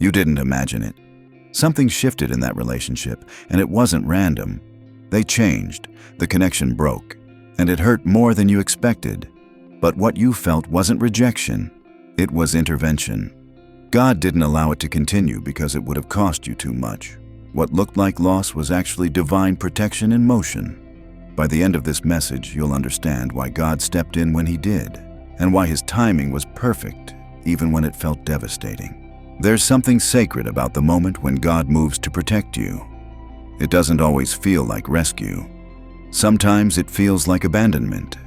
You didn't imagine it. Something shifted in that relationship, and it wasn't random. They changed, the connection broke, and it hurt more than you expected. But what you felt wasn't rejection, it was intervention. God didn't allow it to continue because it would have cost you too much. What looked like loss was actually divine protection in motion. By the end of this message, you'll understand why God stepped in when He did, and why His timing was perfect, even when it felt devastating. There's something sacred about the moment when God moves to protect you. It doesn't always feel like rescue. Sometimes it feels like abandonment.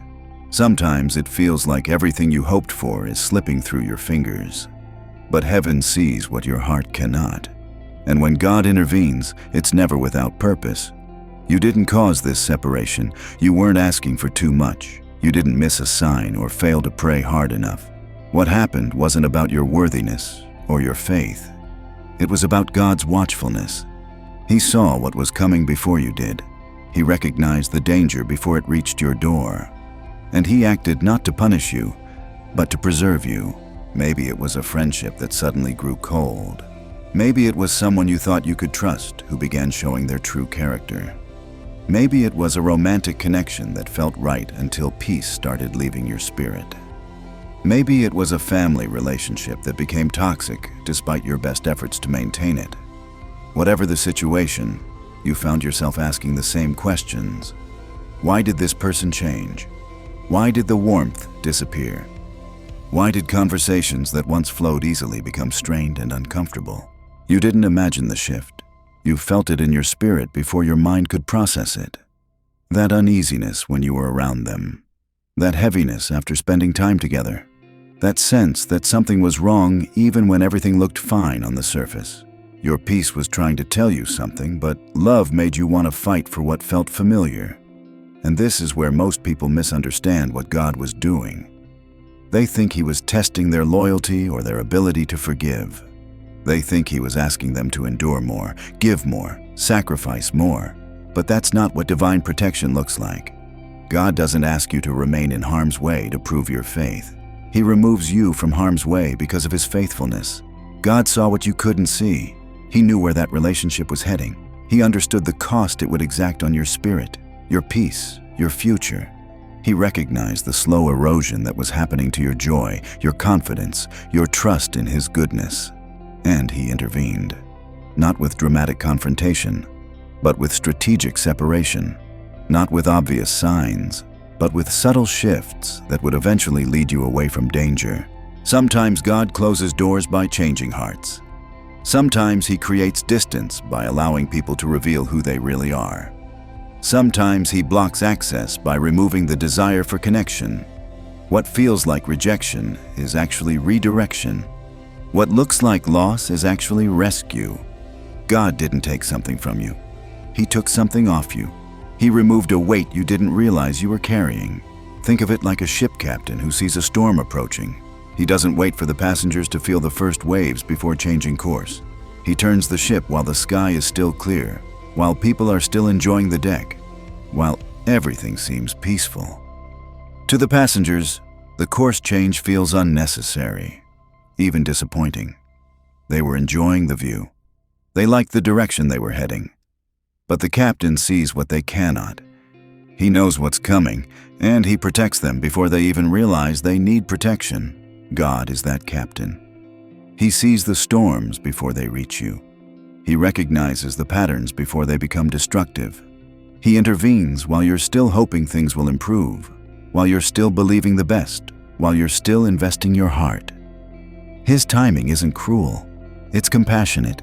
Sometimes it feels like everything you hoped for is slipping through your fingers. But heaven sees what your heart cannot. And when God intervenes, it's never without purpose. You didn't cause this separation. You weren't asking for too much. You didn't miss a sign or fail to pray hard enough. What happened wasn't about your worthiness or your faith. It was about God's watchfulness. He saw what was coming before you did. He recognized the danger before it reached your door. And He acted not to punish you, but to preserve you. Maybe it was a friendship that suddenly grew cold. Maybe it was someone you thought you could trust who began showing their true character. Maybe it was a romantic connection that felt right until peace started leaving your spirit. Maybe it was a family relationship that became toxic despite your best efforts to maintain it. Whatever the situation, you found yourself asking the same questions. Why did this person change? Why did the warmth disappear? Why did conversations that once flowed easily become strained and uncomfortable? You didn't imagine the shift. You felt it in your spirit before your mind could process it. That uneasiness when you were around them. That heaviness after spending time together. That sense that something was wrong even when everything looked fine on the surface. Your peace was trying to tell you something, but love made you want to fight for what felt familiar. And this is where most people misunderstand what God was doing. They think He was testing their loyalty or their ability to forgive. They think He was asking them to endure more, give more, sacrifice more. But that's not what divine protection looks like. God doesn't ask you to remain in harm's way to prove your faith. He removes you from harm's way because of His faithfulness. God saw what you couldn't see. He knew where that relationship was heading. He understood the cost it would exact on your spirit, your peace, your future. He recognized the slow erosion that was happening to your joy, your confidence, your trust in His goodness. And He intervened. Not with dramatic confrontation, but with strategic separation. Not with obvious signs, but with subtle shifts that would eventually lead you away from danger. Sometimes God closes doors by changing hearts. Sometimes He creates distance by allowing people to reveal who they really are. Sometimes He blocks access by removing the desire for connection. What feels like rejection is actually redirection. What looks like loss is actually rescue. God didn't take something from you. He took something off you. He removed a weight you didn't realize you were carrying. Think of it like a ship captain who sees a storm approaching. He doesn't wait for the passengers to feel the first waves before changing course. He turns the ship while the sky is still clear, while people are still enjoying the deck, while everything seems peaceful. To the passengers, the course change feels unnecessary, even disappointing. They were enjoying the view. They liked the direction they were heading. But the captain sees what they cannot. He knows what's coming, and He protects them before they even realize they need protection. God is that captain. He sees the storms before they reach you. He recognizes the patterns before they become destructive. He intervenes while you're still hoping things will improve, while you're still believing the best, while you're still investing your heart. His timing isn't cruel, it's compassionate.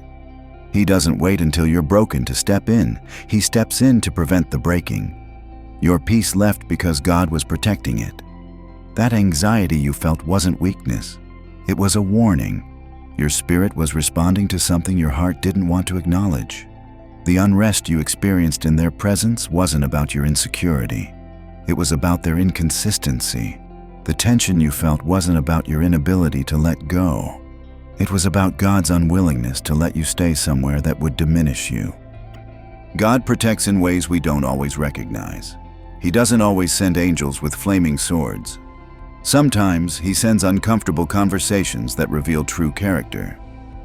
He doesn't wait until you're broken to step in. He steps in to prevent the breaking. Your peace left because God was protecting it. That anxiety you felt wasn't weakness. It was a warning. Your spirit was responding to something your heart didn't want to acknowledge. The unrest you experienced in their presence wasn't about your insecurity. It was about their inconsistency. The tension you felt wasn't about your inability to let go. It was about God's unwillingness to let you stay somewhere that would diminish you. God protects in ways we don't always recognize. He doesn't always send angels with flaming swords. Sometimes He sends uncomfortable conversations that reveal true character.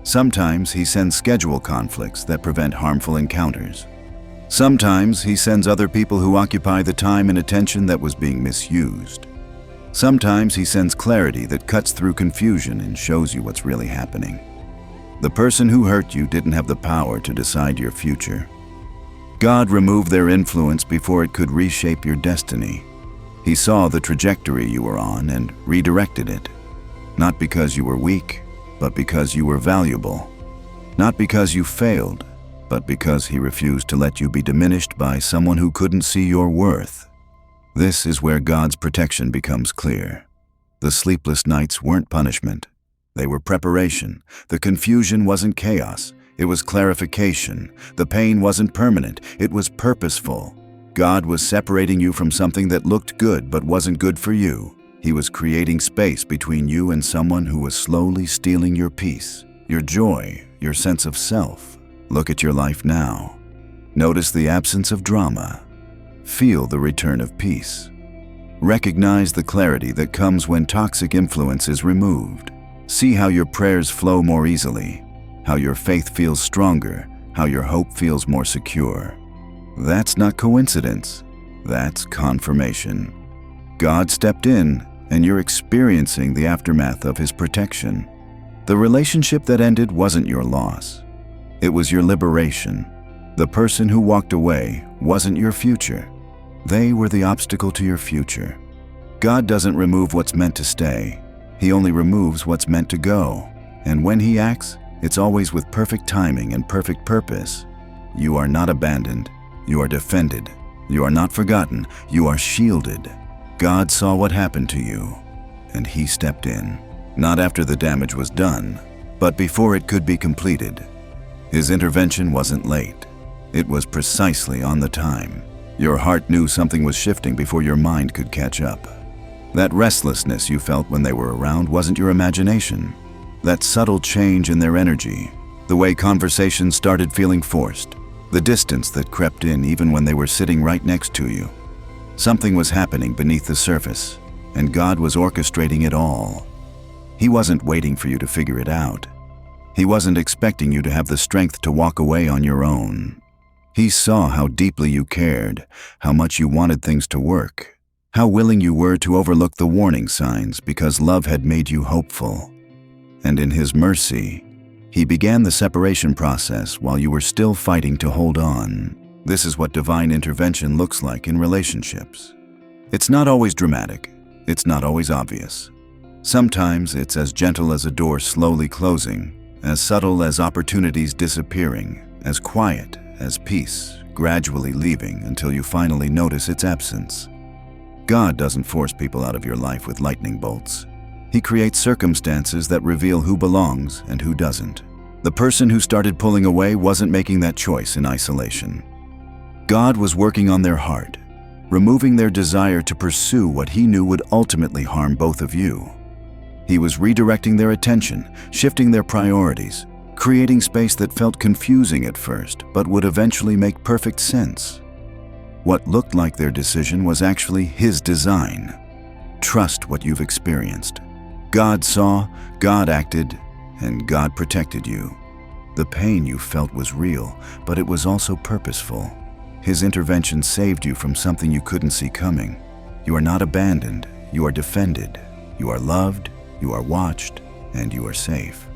Sometimes he sends schedule conflicts that prevent harmful encounters. Sometimes he sends other people who occupy the time and attention that was being misused. Sometimes he sends clarity that cuts through confusion and shows you what's really happening. The person who hurt you didn't have the power to decide your future. God removed their influence before it could reshape your destiny. He saw the trajectory you were on and redirected it. Not because you were weak, but because you were valuable. Not because you failed, but because he refused to let you be diminished by someone who couldn't see your worth. This is where God's protection becomes clear. The sleepless nights weren't punishment. They were preparation. The confusion wasn't chaos. It was clarification. The pain wasn't permanent. It was purposeful. God was separating you from something that looked good but wasn't good for you. He was creating space between you and someone who was slowly stealing your peace, your joy, your sense of self. Look at your life now. Notice the absence of drama. Feel the return of peace. Recognize the clarity that comes when toxic influence is removed. See how your prayers flow more easily, how your faith feels stronger, how your hope feels more secure. That's not coincidence. That's confirmation. God stepped in, and you're experiencing the aftermath of his protection. The relationship that ended wasn't your loss. It was your liberation. The person who walked away wasn't your future. They were the obstacle to your future. God doesn't remove what's meant to stay. He only removes what's meant to go. And when he acts, it's always with perfect timing and perfect purpose. You are not abandoned. You are defended. You are not forgotten. You are shielded. God saw what happened to you, and he stepped in. Not after the damage was done, but before it could be completed. His intervention wasn't late. It was precisely on the time. Your heart knew something was shifting before your mind could catch up. That restlessness you felt when they were around wasn't your imagination. That subtle change in their energy, the way conversations started feeling forced, the distance that crept in even when they were sitting right next to you. Something was happening beneath the surface, and God was orchestrating it all. He wasn't waiting for you to figure it out. He wasn't expecting you to have the strength to walk away on your own. He saw how deeply you cared, how much you wanted things to work, how willing you were to overlook the warning signs because love had made you hopeful. And in his mercy, he began the separation process while you were still fighting to hold on. This is what divine intervention looks like in relationships. It's not always dramatic. It's not always obvious. Sometimes it's as gentle as a door slowly closing, as subtle as opportunities disappearing, as quiet as peace gradually leaving until you finally notice its absence. God doesn't force people out of your life with lightning bolts. He creates circumstances that reveal who belongs and who doesn't. The person who started pulling away wasn't making that choice in isolation. God was working on their heart, removing their desire to pursue what he knew would ultimately harm both of you. He was redirecting their attention, shifting their priorities, creating space that felt confusing at first, but would eventually make perfect sense. What looked like their decision was actually his design. Trust what you've experienced. God saw, God acted, and God protected you. The pain you felt was real, but it was also purposeful. His intervention saved you from something you couldn't see coming. You are not abandoned. You are defended. You are loved. You are watched. And you are safe.